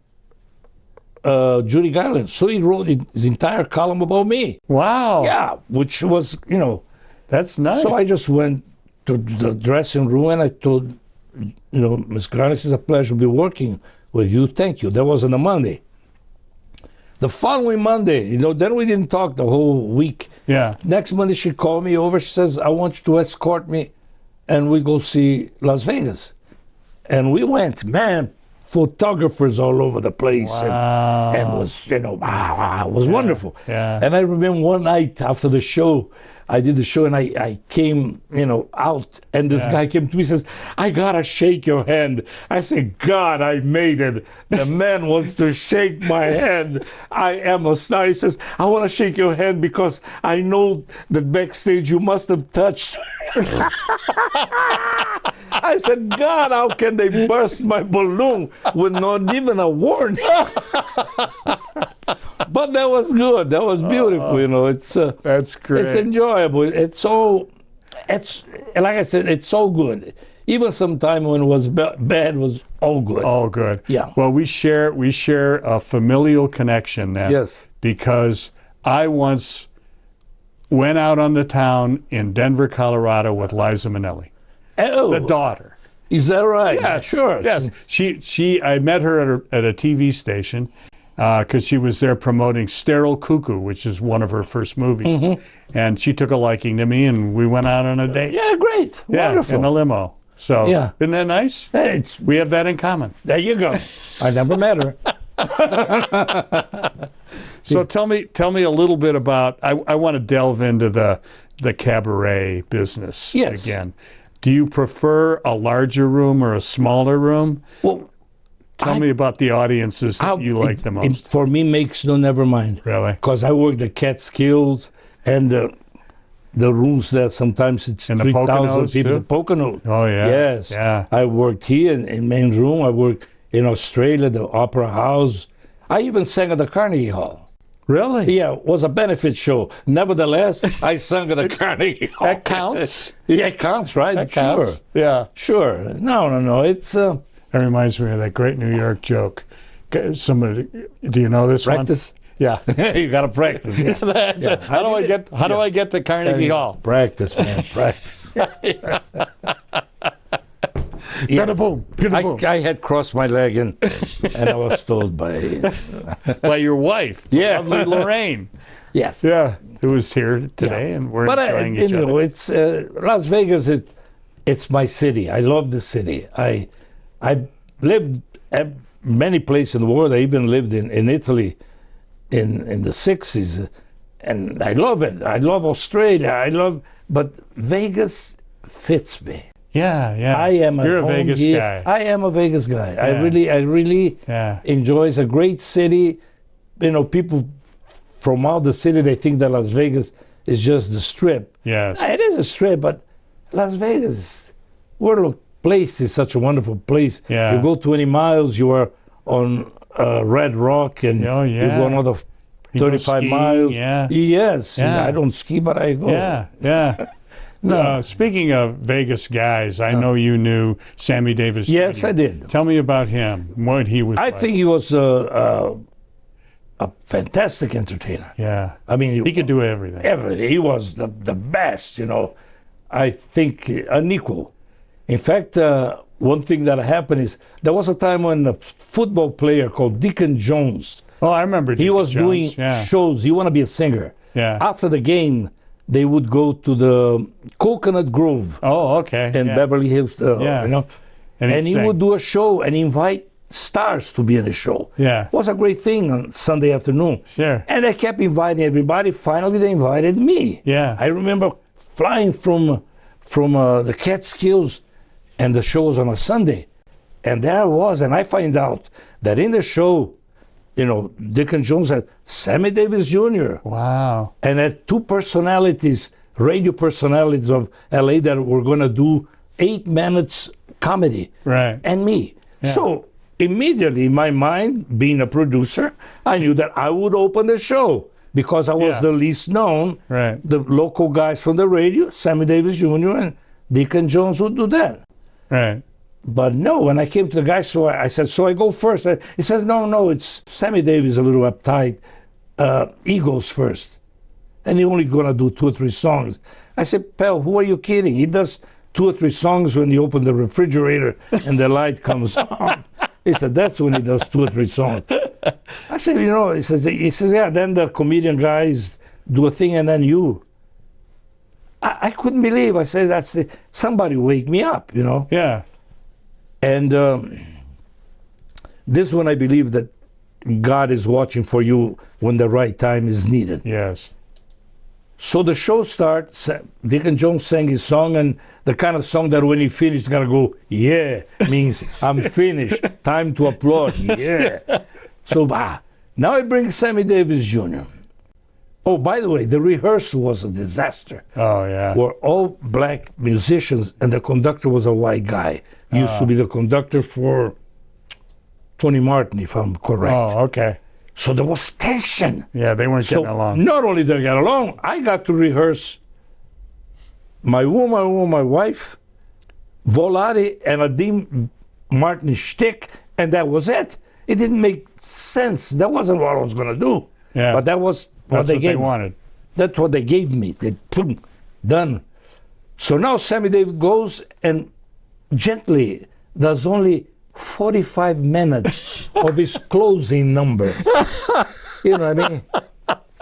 Judy Garland. So he wrote his entire column about me. Wow. Yeah, which was, you know. That's nice. So I just went to the dressing room and I told, you know, Miss Garland, it's a pleasure to be working with you. Thank you. That was on a Monday. The following Monday, you know, then we didn't talk the whole week. Yeah. Next Monday, she called me over. She says, I want you to escort me and we go see Las Vegas. And we went, man, photographers all over the place. Wow. And it was, you know, it was wonderful. Yeah. And I remember one night after the show, I did the show and I came, you know, out and this guy came to me and says, I gotta shake your hand. I said, God, I made it. The man wants to shake my hand. I am a star. He says, I want to shake your hand because I know that backstage you must have touched. I said, God, how can they burst my balloon with not even a warning? But that was good. That was beautiful. You know, it's That's great. It's enjoyable. It's like I said, it's so good. Even sometime when it was bad, was all good. All good. Yeah. Well, we share a familial connection now. Yes. Because I once went out on the town in Denver, Colorado with Liza Minnelli, Oh, the daughter. is that right? Yes, Sure. Yes, I met her at a TV station. because she was there promoting Sterile Cuckoo, which is one of her first movies. And she took a liking to me, and we went out on a date. Yeah, great. Wonderful. In a limo. So, Yeah. isn't that nice? We have that in common. There you go. I never met her. So tell me a little bit about, I want to delve into the cabaret business again. Do you prefer a larger room or a smaller room? Well, Tell me about the audiences that you like the most. It, for me, makes no never mind. Really? Because I work the Catskills and the rooms that sometimes it's And the 3,000 Poconos, people. too? The Poconos. Oh, yeah. Yes. Yeah. I worked here in main room. I worked in Australia, the Opera House. I even sang at the Carnegie Hall. Really? Yeah, it was a benefit show. Nevertheless, I sang at the Carnegie Hall. That counts. Yeah, it counts, right? That counts. Sure. Yeah. Sure. No. It's That reminds me of that great New York joke. Somebody, do you know this practice. one? Yeah. You got to practice. Yeah. That's it. How do I get to Carnegie Hall? Practice, man. Practice. Get a boom. Get a boom. I had crossed my leg and I was told by Your wife, the Yeah. lovely Lorraine. yes. Yeah. Who was here today, and we're But enjoying each you other. know, it's Las Vegas. It's my city. I love the city. I've lived at many places in the world. I even lived in Italy in the 60s, and I love it. I love Australia. But Vegas fits me. Yeah. I am You're at a home Vegas here. guy. I am a Vegas guy. Yeah. I really Yeah. enjoy. It's a great city. You know, people from out the city, they think that Las Vegas is just the Strip. Yes. It is a Strip, but Las Vegas, what place is such a wonderful place. Yeah. You go 20 miles, you are on Red Rock, and Oh, yeah. you go another You go 35 skiing, miles. yeah. Yes. Yeah. I don't ski, but I go. Yeah. No, speaking of Vegas guys, I know you knew Sammy Davis. Yes, Jr. I did. Tell me about him. What he was I like. think he was a fantastic entertainer. Yeah. I mean, He could do everything. everything. He was the best, you know. I think unequal. In fact, one thing that happened is there was a time when a football player called Deacon Jones, Oh, I remember. he Deacon was Jones. doing Yeah. shows. He want to be a singer. Yeah. After the game, they would go to the Coconut Grove Oh, okay. in yeah. Beverly Hills, Yeah. you know. And he'd And he sing. would do a show and invite stars to be in the show. Yeah. It was a great thing on Sunday afternoon. Sure. And they kept inviting everybody. Finally, they invited me. Yeah. I remember flying from the Catskills, and the show was on a Sunday. And there I was, and I find out that in the show, you know, Deacon Jones had Sammy Davis Jr. Wow. and had two personalities, radio personalities of LA that were going to do 8 minutes comedy. Right. And me. So immediately in my mind, being a producer, I knew that I would open the show because I was Yeah. the least known. Right. The local guys from the radio, Sammy Davis Jr. and Deacon Jones would do that. Right. But no, when I came to the guy, so I said, so I go first. He says, no, it's Sammy Davis a little uptight. He goes first. And he only going to do 2 or 3 songs. I said, pal, who are you kidding? He does 2 or 3 songs when you open the refrigerator and the light comes on. He said, that's when he does 2 or 3 songs. I said, you know, he says, yeah, then the comedian guys do a thing and then you. I couldn't believe. I said, somebody wake me up, you know. Yeah. And this one, I believe that God is watching for you when the right time is needed. Yes. So the show starts. Deacon Jones sang his song, and the kind of song that when he finished, gotta go, yeah, means I'm finished. Time to applaud. Yeah. So now I bring Sammy Davis Jr. Oh, by the way, the rehearsal was a disaster. Oh, yeah. Were all black musicians, and the conductor was a white guy. He used to be the conductor for Tony Martin, if I'm correct. Oh, okay. So there was tension. Yeah, they weren't So getting along. not only did I get along, I got to rehearse my woman, my wife, Volare, and a Dean Martin shtick, and that was it. It didn't make sense. That wasn't what I was going to do. Yeah. But that was what That's they what gave they me. wanted. That's what they gave me. They boom, done. So now Sammy Davis goes and gently does only 45 minutes of his closing numbers. You know what I mean?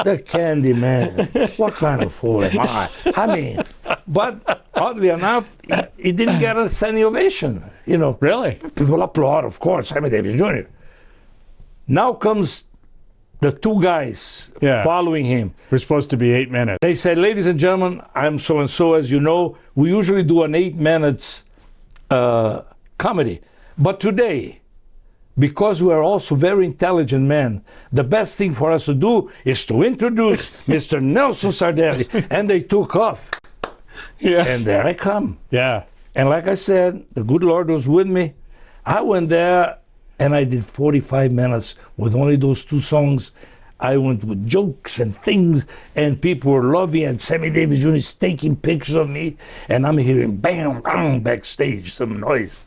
The Candy Man. What kind of fool am I? I mean, but oddly enough, he didn't get a standing ovation. You know, Really? people applaud, of course, Sammy Davis Jr. Now comes the two guys following him. We're supposed to be 8 minutes. They said, ladies and gentlemen, I'm so-and-so, as you know. We usually do an 8 minutes comedy. But today, because we are also very intelligent men, the best thing for us to do is to introduce Mr. Nelson Sardelli. And they took off. Yeah. And there I come. Yeah. And like I said, the good Lord was with me. I went there and I did 45 minutes with only those two songs. I went with jokes and things, and people were loving, and Sammy Davis Jr. is taking pictures of me, and I'm hearing bam, bam, backstage, some noise.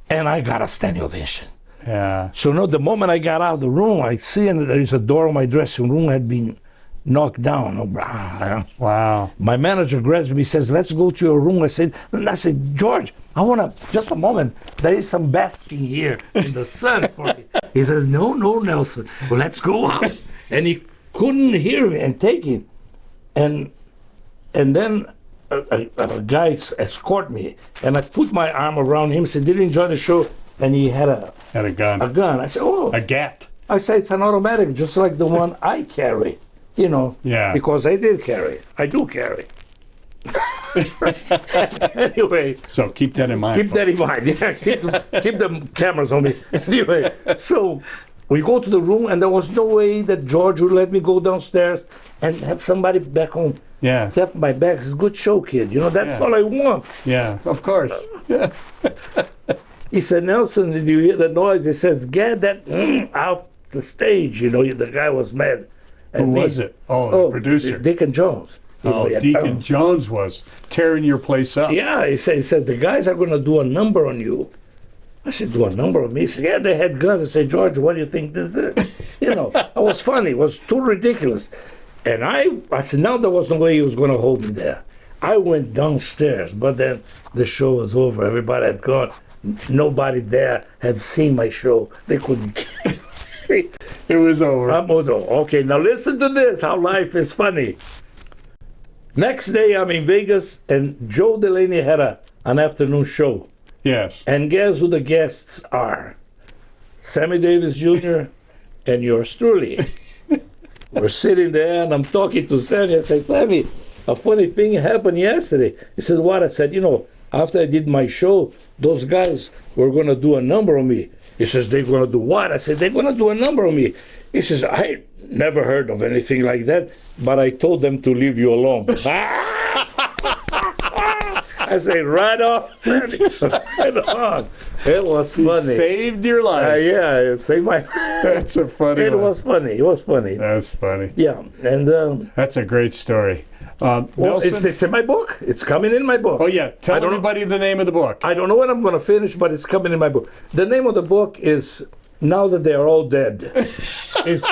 And I got a standing ovation. Yeah. So no, the moment I got out of the room, I see and there is a door of my dressing room had been knocked down. Wow. My manager grabs me, says, let's go to your room. I said, George, I want to, just a moment. There is some basking here in the sun for me. He says, no, Nelson. Well, let's go out. And he couldn't hear me and take it. And then a guy escort me. And I put my arm around him, said, did you enjoy the show? And he had a gun. A gun. I said, oh. A gat. I said, it's an automatic, just like the one I carry. You know, because I did carry. I do carry. Anyway. So keep that in mind. Keep that in mind. Yeah, keep the cameras on me. Anyway, so we go to the room, and there was no way that George would let me go downstairs and have somebody back home tap my back. It's a good show, kid. You know, that's all I want. Yeah, of course. He said, Nelson, did you hear the noise? He says, get that out the stage. You know, the guy was mad. Who was it? Oh, the producer. Deacon Jones. Deacon Jones was tearing your place up. Yeah, he said, the guys are going to do a number on you. I said, do a number on me? He said, yeah, they had guns. I said, George, what do you think this is? You know, it was funny. It was too ridiculous. And I said, now there was no way he was going to hold me there. I went downstairs, but then the show was over. Everybody had gone. Nobody there had seen my show. They couldn't. It was over. Okay, now listen to this, how life is funny. Next day, I'm in Vegas, and Joe Delaney had an afternoon show. Yes. And guess who the guests are? Sammy Davis Jr. and yours truly. We're sitting there, and I'm talking to Sammy. I said, Sammy, a funny thing happened yesterday. He said, what? I said, you know, after I did my show, those guys were going to do a number on me. He says, they're going to do what? I said, they're going to do a number on me. He says, I never heard of anything like that, but I told them to leave you alone. I say, right on, Sammy, right on. It was funny. Saved your life. Yeah, it saved my That's a funny It one. was funny. It was funny. That's funny. Yeah, and... That's a great story. well, Nelson? it's in my book. It's coming in my book. Oh, yeah. Tell everybody the name of the book. I don't know when I'm going to finish, but it's coming in my book. The name of the book is Now That They Are All Dead. It's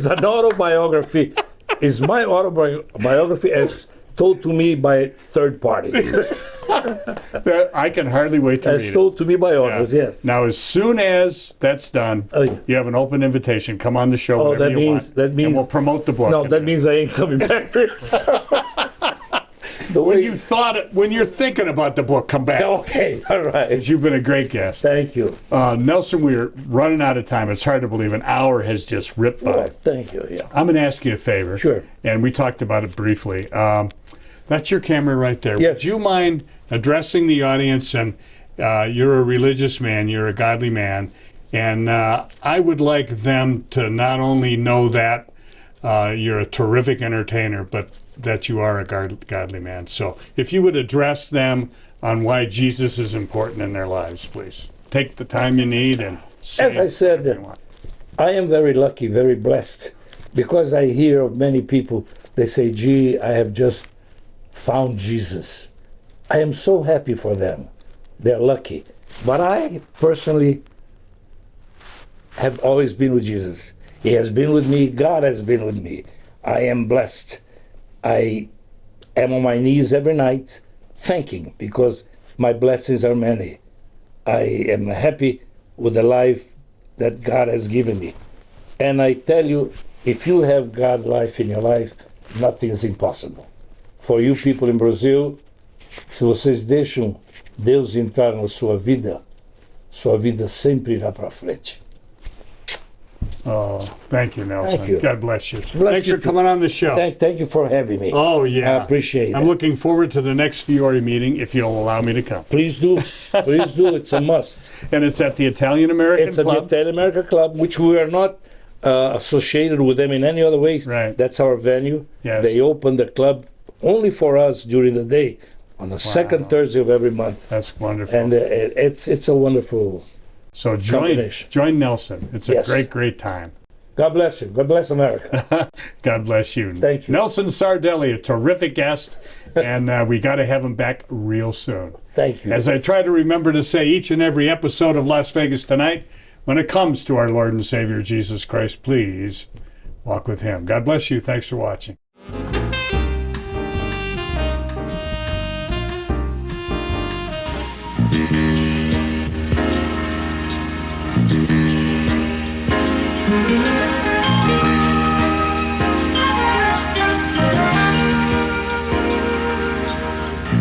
an autobiography. It's my autobiography as told to me by third parties. I can hardly wait to read As told to me by others, yes. Now, as soon as that's done, you have an open invitation. Come on the show whenever you want. That means... And we'll promote the book. No, that means I ain't coming back. When you're thinking about the book, come back. Okay, all right. Because you've been a great guest. Thank you. Nelson, we're running out of time. It's hard to believe an hour has just ripped by. Oh, thank you, yeah. I'm going to ask you a favor. Sure. And we talked about it briefly. That's your camera right there. Yes. Would you mind addressing the audience? And you're a religious man. You're a godly man. And I would like them to not only know that you're a terrific entertainer, but that you are a godly man. So if you would address them on why Jesus is important in their lives, please. Take the time you need and say As I said, I am very lucky, very blessed, because I hear of many people, they say, gee, I have just found Jesus. I am so happy for them. They're lucky. But I personally have always been with Jesus. He has been with me. God has been with me. I am blessed. I am on my knees every night thanking, because my blessings are many. I am happy with the life that God has given me. And I tell you, if you have God life in your life, nothing is impossible. For you people em Brazil, se vocês deixam Deus entrar na sua vida sempre irá para frente. Oh, thank you, Nelson. Thank you. God bless you. Bless Thanks you for too. coming on the show. Thank you for having me. Oh, yeah. I appreciate I'm it. looking forward to the next Fiore meeting, if you'll allow me to come. Please do. Please do. It's a must. And it's at the Italian American It's at Club. the Italian America Club, which we are not associated with them in any other ways. Right. That's our venue. Yes. They open the club only for us during the day on the second Thursday of every month. That's wonderful. And it's a wonderful so join Nelson. It's a Yes. great time. God bless you. God bless America. God bless you. Thank you. Nelson Sardelli, a terrific guest, and we got to have him back real soon. Thank you. As I try to remember to say each and every episode of Las Vegas Tonight, when it comes to our Lord and Savior Jesus Christ, please walk with him. God bless you. Thanks for watching.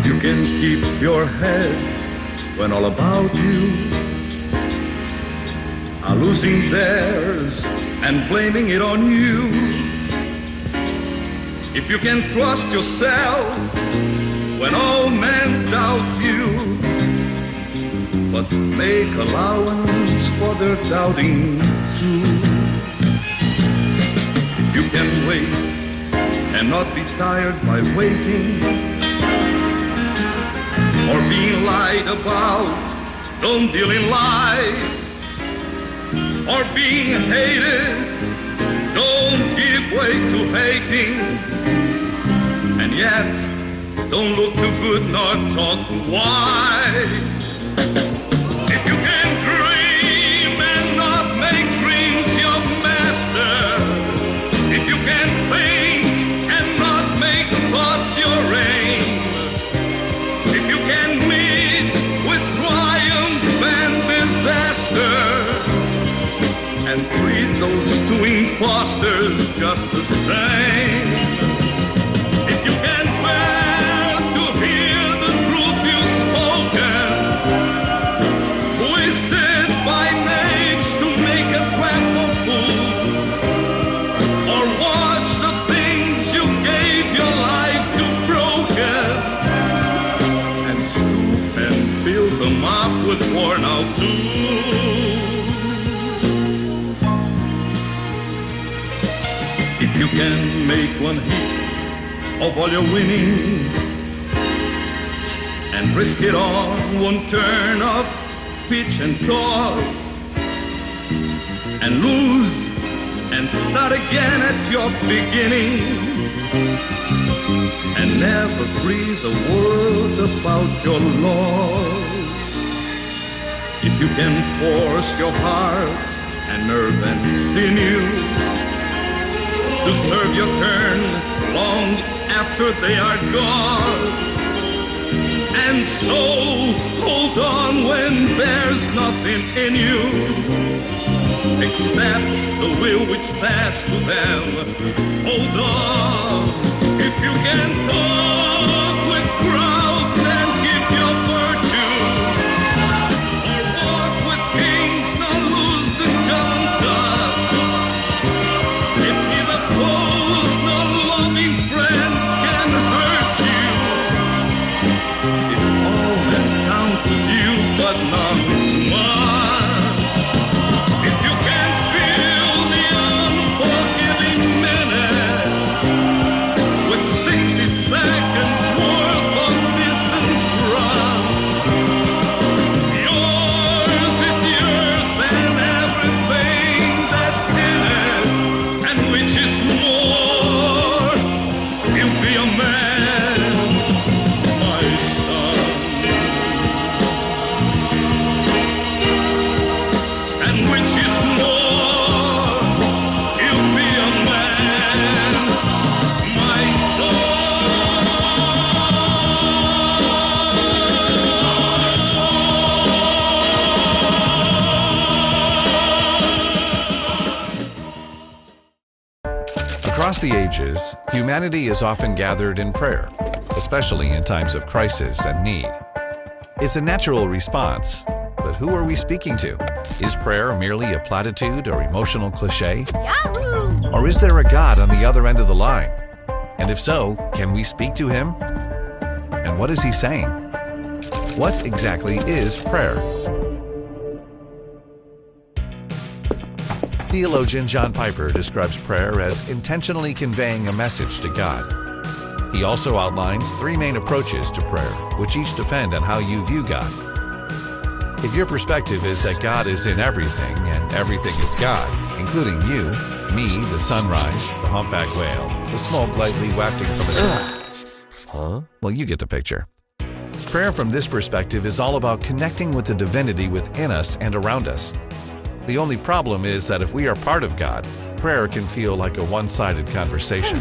You can keep your head when all about you are losing theirs and blaming it on you. If you can trust yourself when all men doubt you, but make allowance for their doubting too. If you can wait and not be tired by waiting, or being lied about, don't deal in lies, or being hated, don't give way to hating, and yet don't look too good nor talk too wise. If you can dream and not make dreams your master, if you can think and not make thoughts your aim, if you can meet with triumph and disaster, and treat those two imposters just the same, if you can bear to hear the truth you've spoken, twisted by names to make a trap for fools, or watch the things you gave your life to broken, and stoop and fill them up with worn out tools. If you can make one heap of all your winnings and risk it on one turn of pitch and toss, and lose and start again at your beginning, and never breathe a word about your loss. If you can force your heart and nerve and sinew to serve your turn long after they are gone, and so hold on when there's nothing in you except the will which says to them, hold on. If you can talk with crowds and keep your virtue, or walk with kings, not lose the common touch, if neither foes nor loving friends can hurt you, if all men counted you but none mine, if you can feel the unforgiving minute with 60 seconds Across the ages, humanity is often gathered in prayer, especially in times of crisis and need. It's a natural response, but who are we speaking to? Is prayer merely a platitude or emotional cliche? Yahoo! Or is there a God on the other end of the line? And if so, can we speak to Him? And what is He saying? What exactly is prayer? Theologian John Piper describes prayer as intentionally conveying a message to God. He also outlines 3 main approaches to prayer, which each depend on how you view God. If your perspective is that God is in everything and everything is God, including you, me, the sunrise, the humpback whale, the smoke lightly wafting from a sun. Well, you get the picture. Prayer from this perspective is all about connecting with the divinity within us and around us. The only problem is that if we are part of God, prayer can feel like a one-sided conversation.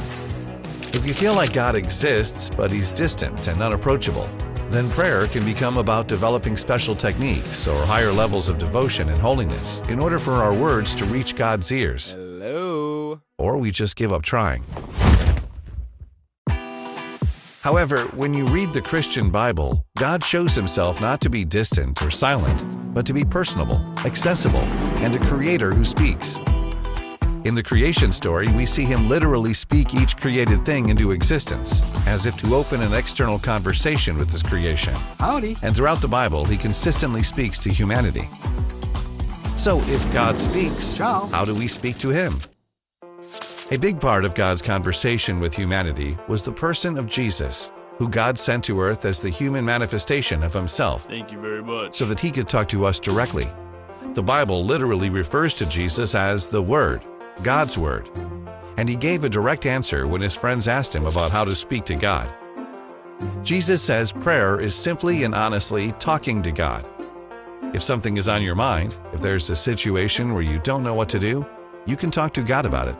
If you feel like God exists, but He's distant and unapproachable, then prayer can become about developing special techniques or higher levels of devotion and holiness in order for our words to reach God's ears. Hello? Or we just give up trying. However, when you read the Christian Bible, God shows Himself not to be distant or silent, but to be personable, accessible, and a creator who speaks. In the creation story, we see Him literally speak each created thing into existence, as if to open an external conversation with His creation. Howdy. And throughout the Bible, He consistently speaks to humanity. So if God speaks, Ciao. how do we speak to Him? A big part of God's conversation with humanity was the person of Jesus, who God sent to earth as the human manifestation of Himself. Thank you very much. So that He could talk to us directly. The Bible literally refers to Jesus as the Word, God's Word. And He gave a direct answer when His friends asked Him about how to speak to God. Jesus says prayer is simply and honestly talking to God. If something is on your mind, if there's a situation where you don't know what to do, you can talk to God about it.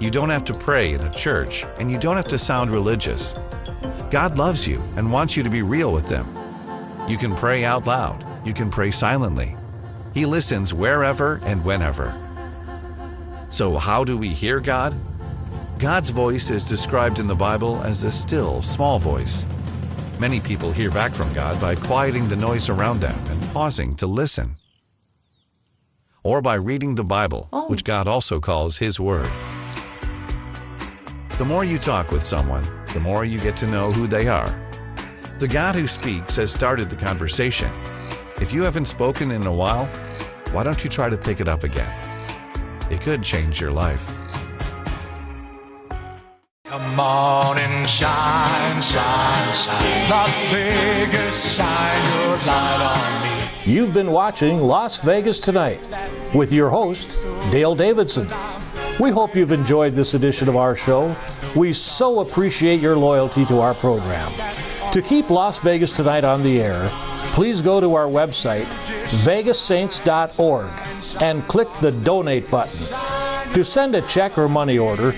You don't have to pray in a church, and you don't have to sound religious. God loves you and wants you to be real with Him. You can pray out loud. You can pray silently. He listens wherever and whenever. So how do we hear God? God's voice is described in the Bible as a still, small voice. Many people hear back from God by quieting the noise around them and pausing to listen. Or by reading the Bible, which God also calls His Word. The more you talk with someone, the more you get to know who they are. The God who speaks has started the conversation. If you haven't spoken in a while, why don't you try to pick it up again? It could change your life. Come on and shine, shine, shine. Las Vegas, shine your light on me. You've been watching Las Vegas Tonight with your host, Dale Davidson. We hope you've enjoyed this edition of our show. We so appreciate your loyalty to our program. To keep Las Vegas Tonight on the air, please go to our website, vegassaints.org, and click the Donate button. To send a check or money order,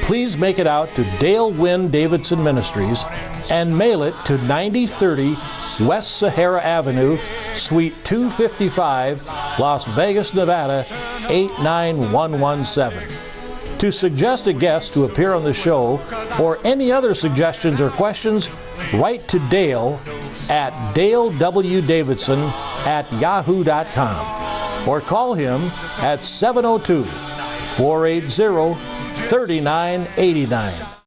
please make it out to Dale Wynn Davidson Ministries and mail it to 9030 West Sahara Avenue, Suite 255, Las Vegas, Nevada, 89117. To suggest a guest to appear on the show or any other suggestions or questions, write to Dale at dalewdavidson@yahoo.com or call him at 702-480-3989.